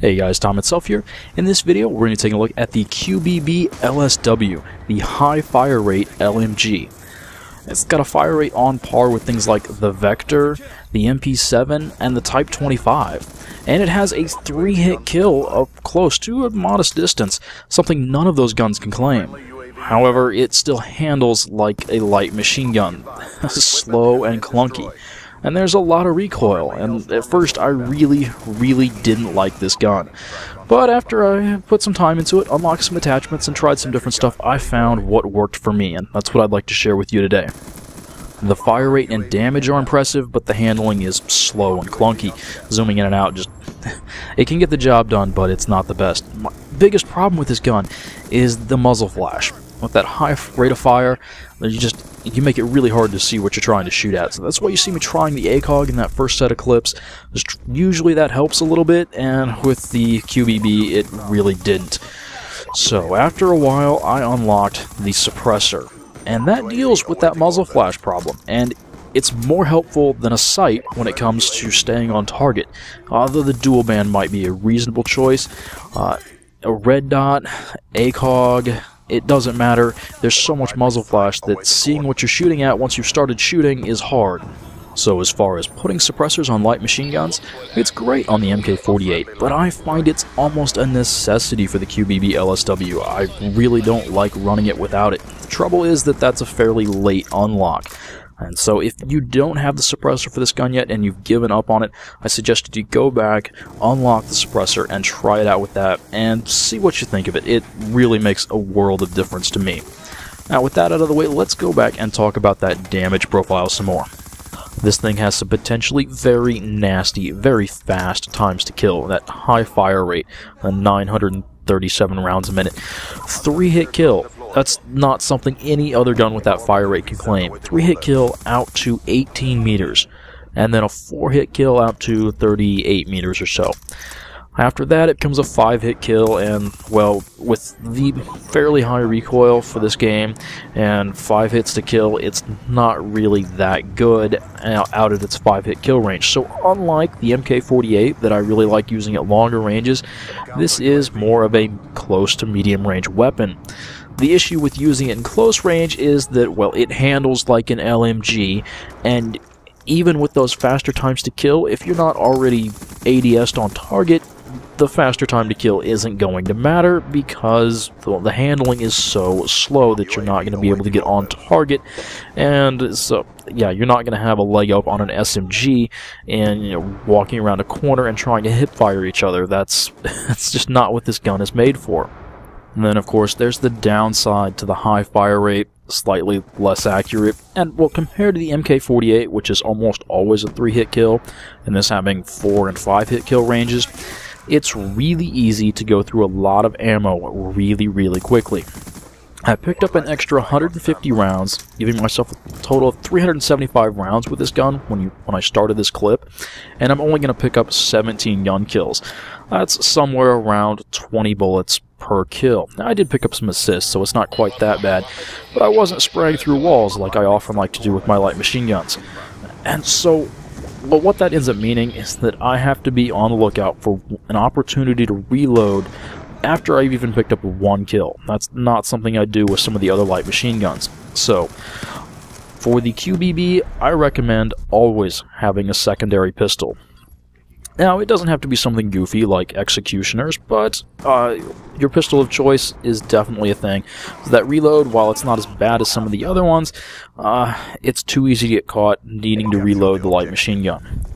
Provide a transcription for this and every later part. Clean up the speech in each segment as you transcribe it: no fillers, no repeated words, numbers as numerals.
Hey guys, Tom itself here. In this video, we're going to take a look at the QBB LSW, the high fire rate LMG. It's got a fire rate on par with things like the Vector, the MP7, and the Type 25. And it has a 3-hit kill up close to a modest distance, something none of those guns can claim. However, it still handles like a light machine gun, slow and clunky. And there's a lot of recoil, and at first I really didn't like this gun. But after I put some time into it, unlocked some attachments, and tried some different stuff, I found what worked for me, and that's what I'd like to share with you today. The fire rate and damage are impressive, but the handling is slow and clunky. Zooming in and out, it can get the job done, but it's not the best. My biggest problem with this gun is the muzzle flash. With that high rate of fire, you make it really hard to see what you're trying to shoot at. So that's why you see me trying the acog in that first set of clips. Usually that helps a little bit, and with the QBB it really didn't. So after a while I unlocked the Suppressor, and that deals with that muzzle flash problem, and it's more helpful than a sight when it comes to staying on target. Although the dual band might be a reasonable choice, a red dot, acog, it doesn't matter. There's so much muzzle flash that seeing what you're shooting at once you've started shooting is hard. So as far as putting suppressors on light machine guns, it's great on the MK48, but I find it's almost a necessity for the QBB LSW. I really don't like running it without it. The trouble is that that's a fairly late unlock. And so if you don't have the suppressor for this gun yet and you've given up on it, I suggest that you go back, unlock the suppressor, and try it out with that, and see what you think of it. It really makes a world of difference to me. Now with that out of the way, let's go back and talk about that damage profile some more. This thing has some potentially very nasty, very fast times to kill. That high fire rate, 937 rounds a minute. 3-hit kill. That's not something any other gun with that fire rate can claim. 3-hit kill out to 18 meters, and then a 4-hit kill out to 38 meters or so. After that, it comes a 5-hit kill, and, well, with the fairly high recoil for this game, and 5 hits to kill, it's not really that good out at its 5-hit kill range. So unlike the MK48, that I really like using at longer ranges, this is more of a close to medium range weapon. The issue with using it in close range is that, well, it handles like an LMG, and even with those faster times to kill, if you're not already ADS'd on target, the faster time to kill isn't going to matter because the handling is so slow that you're not going to be able to get on target, and so yeah, you're not going to have a leg up on an SMG and walking around a corner and trying to hip fire each other. That's just not what this gun is made for. And then, of course, there's the downside to the high fire rate, slightly less accurate, and, well, compared to the MK48, which is almost always a 3-hit kill, and this having 4- and 5-hit kill ranges, it's really easy to go through a lot of ammo really quickly. I picked up an extra 150 rounds, giving myself a total of 375 rounds with this gun when I started this clip, and I'm only going to pick up 17 gun kills. That's somewhere around 20 bullets per kill. Now, I did pick up some assists, so it's not quite that bad, but I wasn't spraying through walls like I often like to do with my light machine guns. And so, well, what that ends up meaning is that I have to be on the lookout for an opportunity to reload after I've even picked up 1 kill. That's not something I do with some of the other light machine guns. So, for the QBB, I recommend always having a secondary pistol. Now, it doesn't have to be something goofy like Executioner's, but your pistol of choice is definitely a thing. So that reload, while it's not as bad as some of the other ones, it's too easy to get caught needing to reload the light machine gun.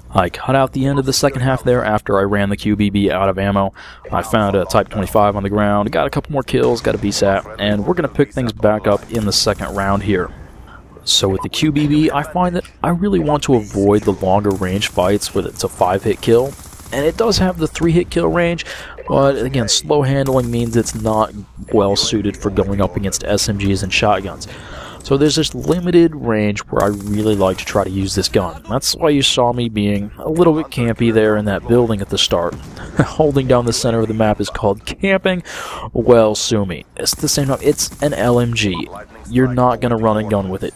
I cut out the end of the second half there after I ran the QBB out of ammo. I found a Type 25 on the ground, got a couple more kills, got a BSAT, and we're going to pick things back up in the second round here. So with the QBB, I find that I really want to avoid the longer range fights where it's a 5-hit kill, and it does have the 3-hit kill range, but again, slow handling means it's not well suited for going up against SMGs and shotguns. So there's this limited range where I really like to try to use this gun. That's why you saw me being a little bit campy there in that building at the start. Holding down the center of the map is called camping. Well, sue me. It's the same. It's an LMG. You're not going to run and gun with it.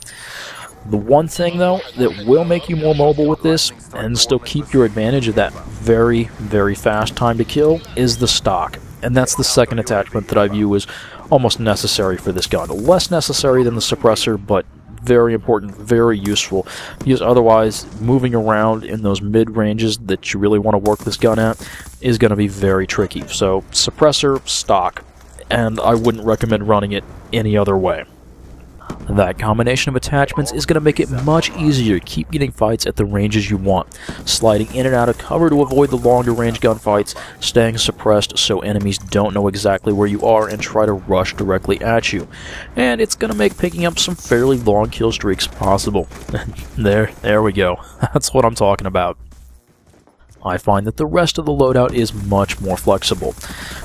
The one thing, though, that will make you more mobile with this, and still keep your advantage of that very, very fast time to kill, is the stock. And that's the second attachment that I view as almost necessary for this gun. Less necessary than the suppressor, but very important, very useful, because otherwise moving around in those mid-ranges that you really want to work this gun at is going to be very tricky. So suppressor, stock, and I wouldn't recommend running it any other way. That combination of attachments is going to make it much easier to keep getting fights at the ranges you want, sliding in and out of cover to avoid the longer range gunfights, staying suppressed so enemies don't know exactly where you are and try to rush directly at you. And it's going to make picking up some fairly long kill streaks possible. There we go. That's what I'm talking about. I find that the rest of the loadout is much more flexible,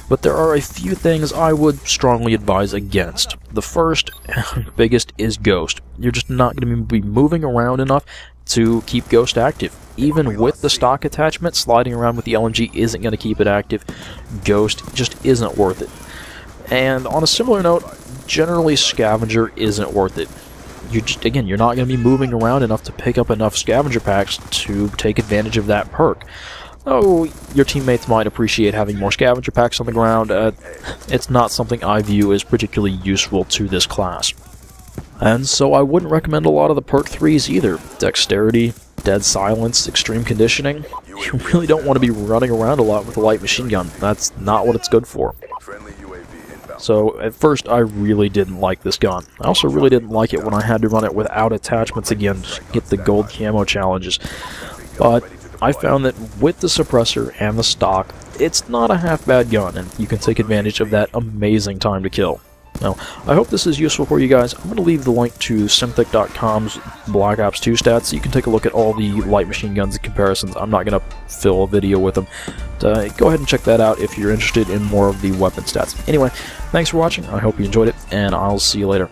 but there are a few things I would strongly advise against. The first, and biggest, is Ghost. You're just not going to be moving around enough to keep Ghost active. Even with the stock attachment, sliding around with the LMG isn't going to keep it active. Ghost just isn't worth it. And on a similar note, generally Scavenger isn't worth it. You're not going to be moving around enough to pick up enough scavenger packs to take advantage of that perk. Oh, your teammates might appreciate having more scavenger packs on the ground. It's not something I view as particularly useful to this class. And so I wouldn't recommend a lot of the perk 3s either. Dexterity, Dead Silence, Extreme Conditioning. You really don't want to be running around a lot with a light machine gun. That's not what it's good for. So, at first, I really didn't like this gun. I also really didn't like it when I had to run it without attachments again to get the gold camo challenges. But I found that with the suppressor and the stock, it's not a half-bad gun, and you can take advantage of that amazing time to kill. Now, I hope this is useful for you guys. I'm going to leave the link to Symthic.com's Black Ops 2 stats so you can take a look at all the light machine guns and comparisons. I'm not going to fill a video with them. Go ahead and check that out if you're interested in more of the weapon stats. Anyway, thanks for watching. I hope you enjoyed it, and I'll see you later.